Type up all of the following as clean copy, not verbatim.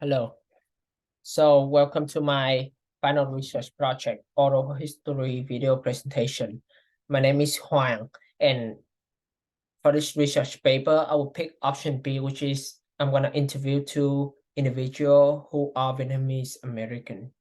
Hello. So welcome to my final research project, oral history video presentation. My name is Huang, and for this research paper, I will pick option B, which is I'm going to interview two individuals who are Vietnamese American.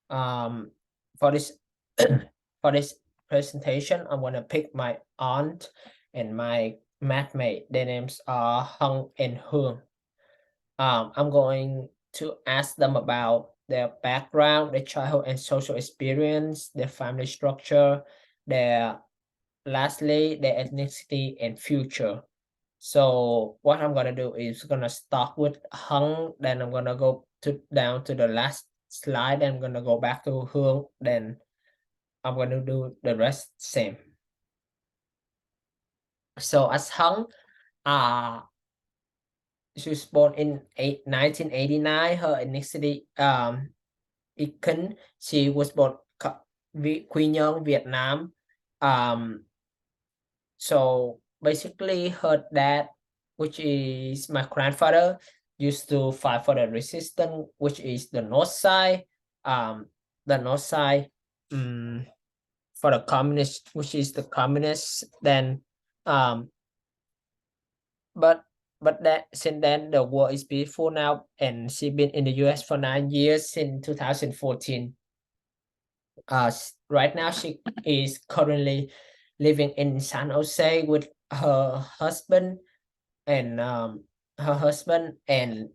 For this for this presentation, I'm going to pick my aunt and my mathmate. Their names are Hung and Hương. I'm going to ask them about their background, their childhood and social experience, their family structure, their lastly, their ethnicity and future. So what I'm gonna do is gonna start with Hung, then I'm gonna go down to the last slide, and I'm gonna go back to Hương, then I'm gonna do the rest same. So as Hung, she was born in 1989. Her ethnicity Iken. She was born Quy Nhơn, Vietnam. So basically, her dad, which is my grandfather, used to fight for the resistance, which is the north side. The north side, for the communist, which is the communist. Then, but that since then the war is peaceful now, and she been in the US for 9 years since 2014. Right now she is currently living in San Jose with her husband and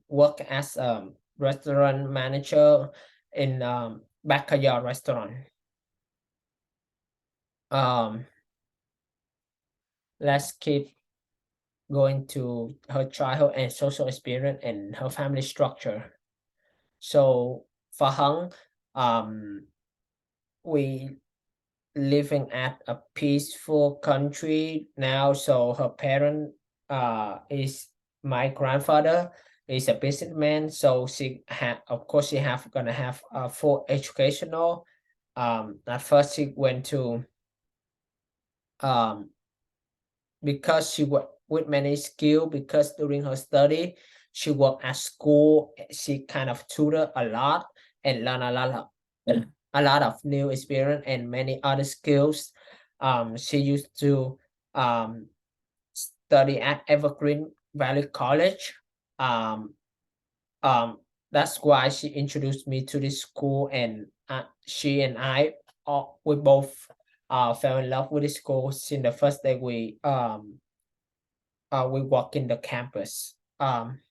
work as a restaurant manager in Backyard restaurant. Let's keep going to her childhood and social experience and her family structure. So for Hung, we living at a peaceful country now. So her parent is my grandfather is a businessman. So she of course she gonna have a full educational. At first she went to um because she worked with many skill, because during her study she worked at school. She kind of tutor a lot and learn a lot of new experience and many other skills. She used to study at Evergreen Valley College. Um, that's why she introduced me to this school, and she and I, we both fell in love with the school since the first day we walk in the campus. After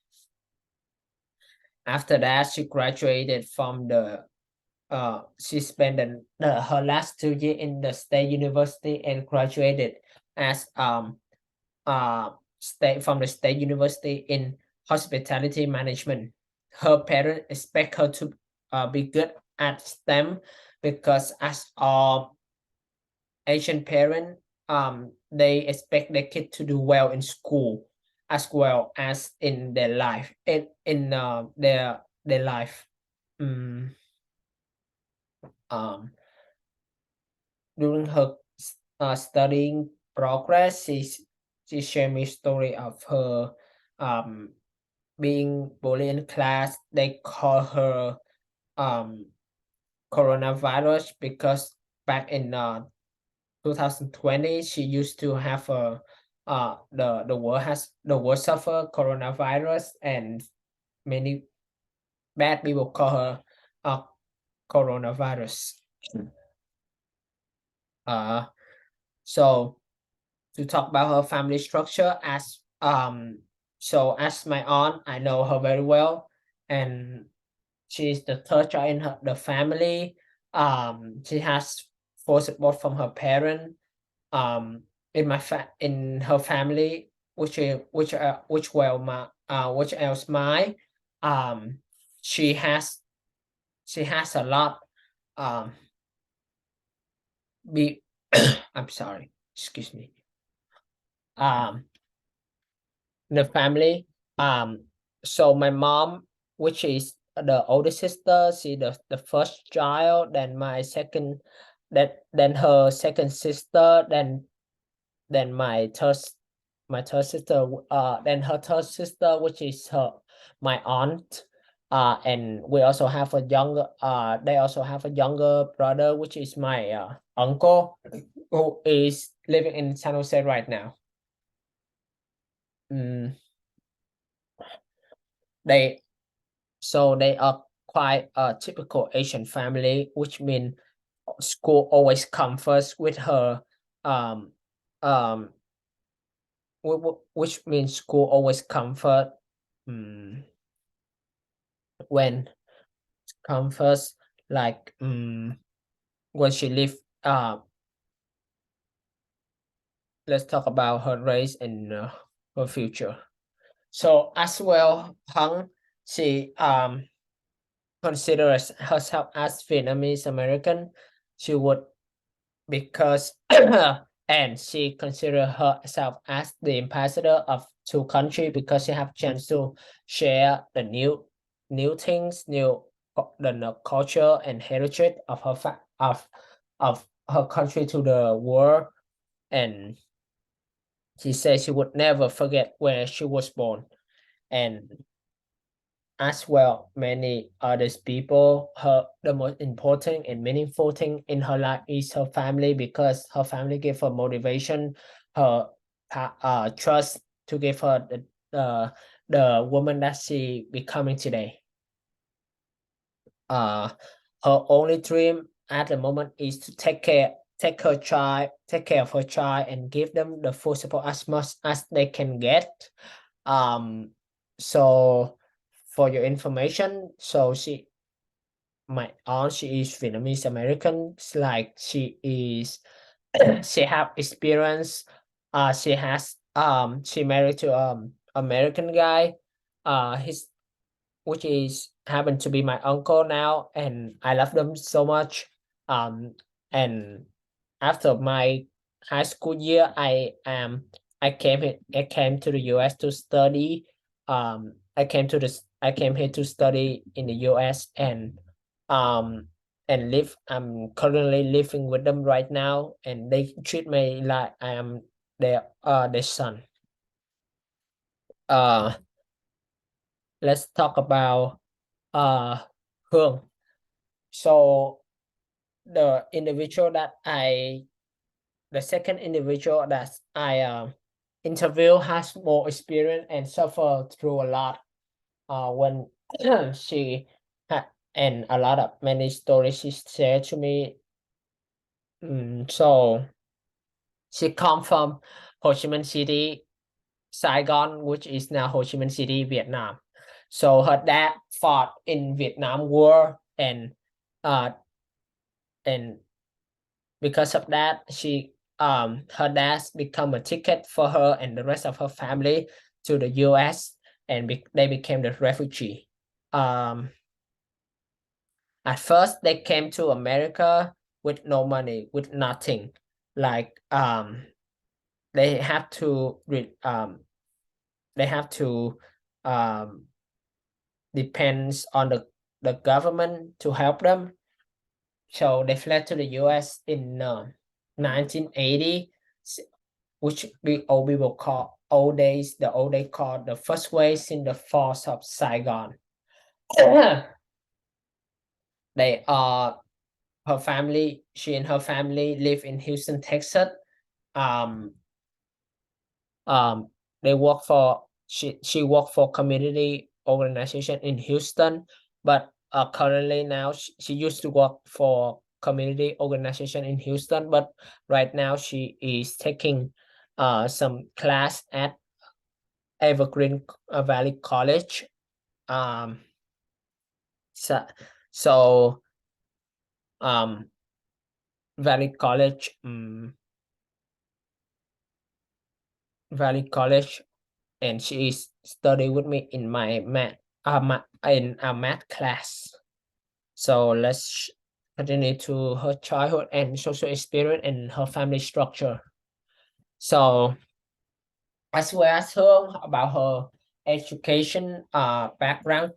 that, she graduated from the she spent her last 2 years in the state university and graduated as state from the state university in hospitality management. Her parents expect her to be good at STEM, because as Asian parent, they expect their kid to do well in school as well as in their life, in their life. During her studying progress, she shared me story of her being bullied in class. They call her coronavirus, because back in 2020 she used to have a the world suffer coronavirus, and many bad people call her coronavirus. So to talk about her family structure, as as my aunt, I know her very well, and she's the third child in the family. She has full support from her parent. In her family, which else my um she has a lot be I'm sorry, excuse me. The family. So my mom, which is the older sister, she the first child, then my second, then her second sister, then my third sister, then her third sister, which is my aunt. And we also have a younger they also have a younger brother, which is my uncle, who is living in San Jose right now. They they are quite a typical Asian family, which means school always come first with her. Um, um, which means school always come first. When come first, like when she live. Let's talk about her race and her future. So as well, Hằng, she considers herself as Vietnamese American. She would because and she consider herself as the ambassador of two countries because she have chance to share the new things, the culture and heritage of of her country to the world. And she says she would never forget where she was born. And as well, many others people, the most important and meaningful thing in her life is her family, because her family gave her motivation, her trust to give her the woman that she becoming today. Her only dream at the moment is to take care of her child and give them the full support as much as they can get. So for your information, so my aunt, she is Vietnamese American. It's like she is she have experience. She married to American guy. His which is happened to be my uncle now, and I love them so much. And after my high school year, I came to the US to study. I came here to study in the US, um live. I'm currently living with them right now, and they treat me like I am their son. Uh let's talk about Hương. So the second individual that I interview has more experience and suffered through a lot. When she had and a lot of many stories she shared to me. So she come from Ho Chi Minh City, Saigon, which is now Ho Chi Minh City, Vietnam. So her dad fought in Vietnam War, uh and because of that, her dad become a ticket for her and the rest of her family to the US, and they became the refugee. At first they came to America with no money, with nothing. Like they have to they have to depends on the government to help them. So they fled to the US in 1980, which we will call the old days called the first waves in the falls of Saigon. They she and her family live in Houston, Texas. Um, they work for she worked for community organization in Houston, but currently now she used to work for community organization in Houston, but right now she is taking some class at Evergreen Valley College. Um, so, so Valley College, Valley College, and she is studying with me in my in a math class. So let's continue to her childhood and social experience and her family structure. So as well as her about her education background,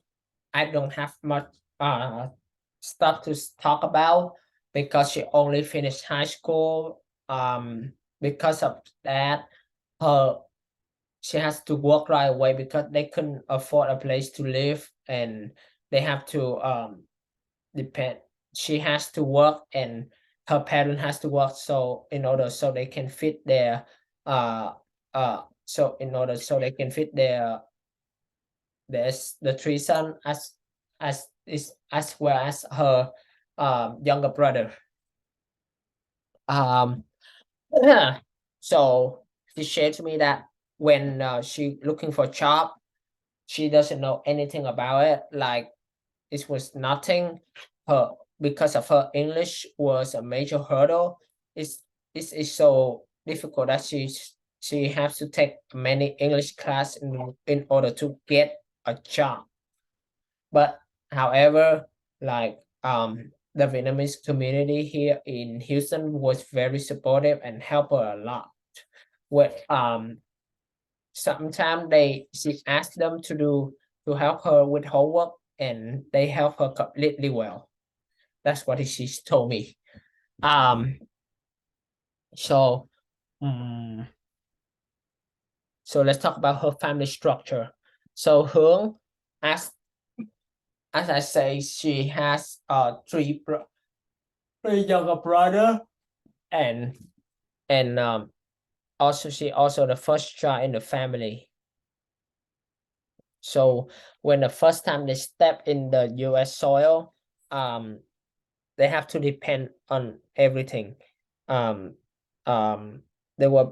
I don't have much stuff to talk about because she only finished high school. Because of that, her she has to work right away because they couldn't afford a place to live, and they have to depend. She has to work and her parent has to work, so in order so they can fit their so in order so they can fit there's the three son as is as well as her younger brother. Um so she shared to me that when she looking for a job, she doesn't know anything about it. Like it was nothing. Her because of her English was a major hurdle. It's it's so difficult that she has to take many English class in order to get a job. But however, like the Vietnamese community here in Houston was very supportive and helped her a lot. With sometimes she asked them to help her with homework and they help her completely well. That's what she told me. Um so um, so let's talk about her family structure. So Hướng, as as I say, she has three younger brother and also she also the first child in the family. So when the first time they step in the US soil, they have to depend on everything. Um, they were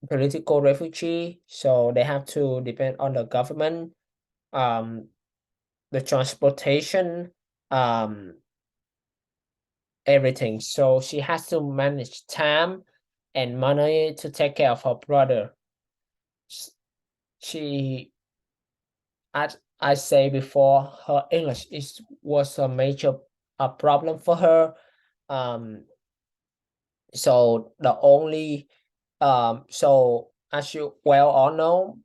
political refugee, so they have to depend on the government, the transportation, um, everything. So she has to manage time and money to take care of her brother. She, as I say before, her English was a major problem for her. Um, so the only so as you well all know,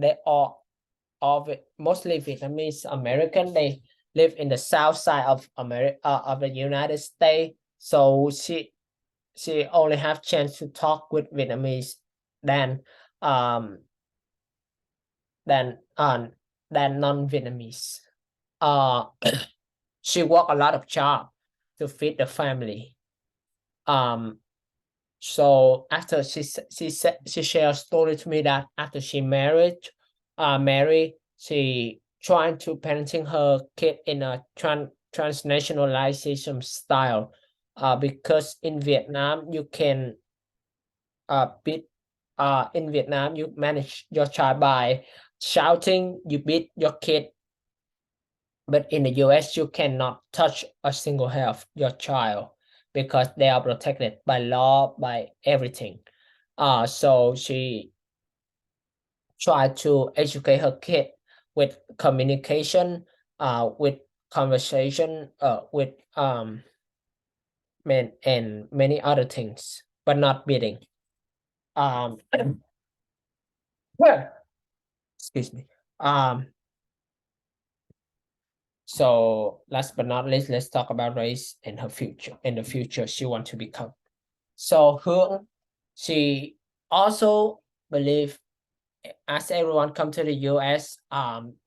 they all mostly Vietnamese American. They live in the south side of America of the United States. So she only have chance to talk with Vietnamese than um than um than non-Vietnamese. Uh she work a lot of job to feed the family. Um so after she shared a story to me that after she married, she trying to parenting her kid in a transnationalization style. Because in Vietnam you can beat in Vietnam you manage your child by shouting, you beat your kid, but in the US you cannot touch a single hair of your child because they are protected by law, by everything. So she tried to educate her kid with communication, with conversation, with and many other things, but not beating. Um, well, excuse me. So last but not least, let's talk about race and her future. In the future, she want to become. So Hướng, she also believe as everyone come to the US,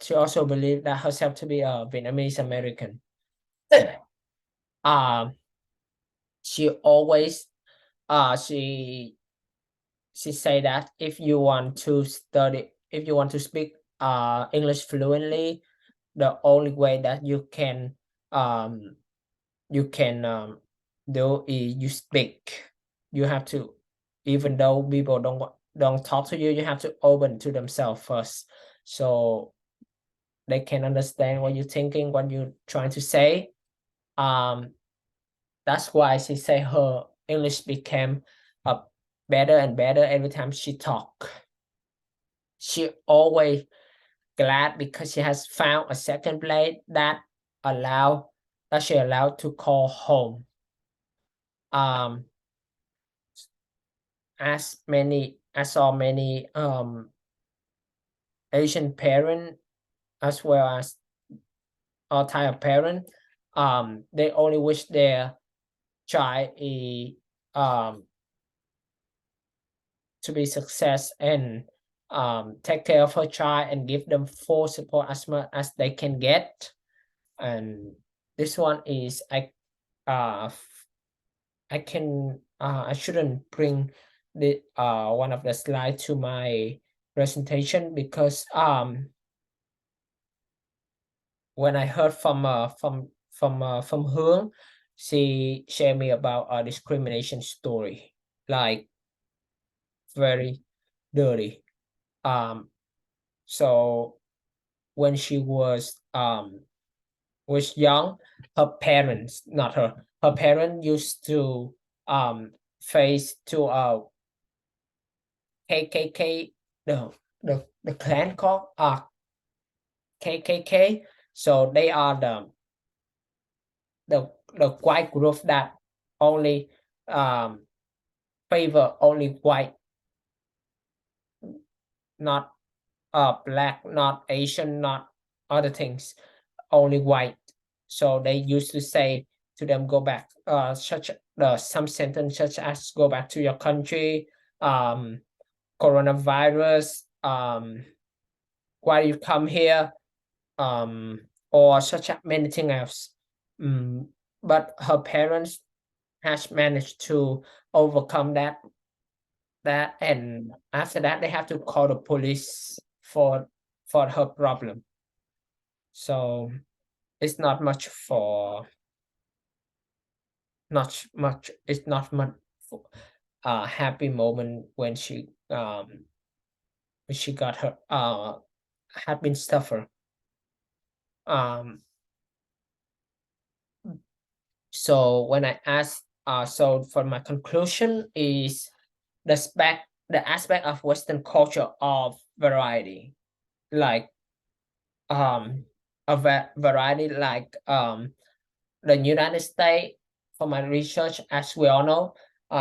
she also believed that herself to be a Vietnamese American. um, she always she say that if you want to study, if you want to speak English fluently, the only way that um you can do is you speak. You have to, even though people don't talk to you, you have to open to themselves first, so they can understand what you're thinking, what you're trying to say. Um, that's why she say her English became better and better every time she talk. She always glad because she has found a second place allow that she allowed to call home. Um, as so many Asian parent as well as all type of parent, they only wish their child um to be success and take care of her child and give them full support as much as they can get. And this one is I shouldn't bring the one of the slide to my presentation because when I heard from Hương, she shared me about a discrimination story, like very dirty. So when she was young, her parents, not her, her parents used to face to KKK, the clan called KKK. So they are the white group that only favor only white, not black, not Asian, not other things, only white. So they used to say to them, go back, such some sentence such as go back to your country, coronavirus, why you come here, or such many things else. But her parents has managed to overcome that, and after that they have to call the police for her problem. So it's not much for not much it's not much for a happy moment when she got her had been suffer. So when I asked, so for my conclusion is the aspect of Western culture of variety, like a variety, like the United States. For my research, as we all know,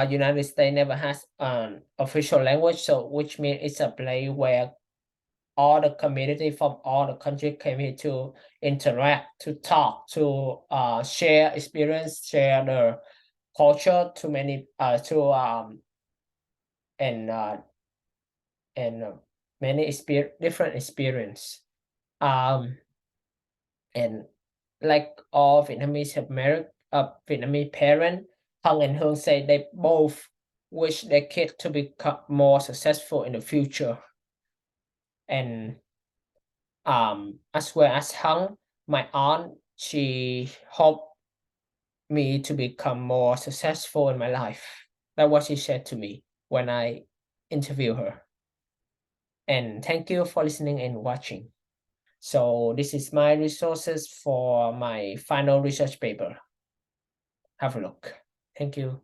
United States never has an official language, so which means it's a place where all the community from all the country came here to interact, to talk, to share experience, share the culture to many to and many different experience. And like all Vietnamese Vietnamese parent, Hằng and Hương say they both wish their kid to become more successful in the future. And as well as Hằng, my aunt, she hoped me to become more successful in my life. That's what she said to me when I interview her. And thank you for listening and watching. So this is my resources for my final research paper. Have a look. Thank you.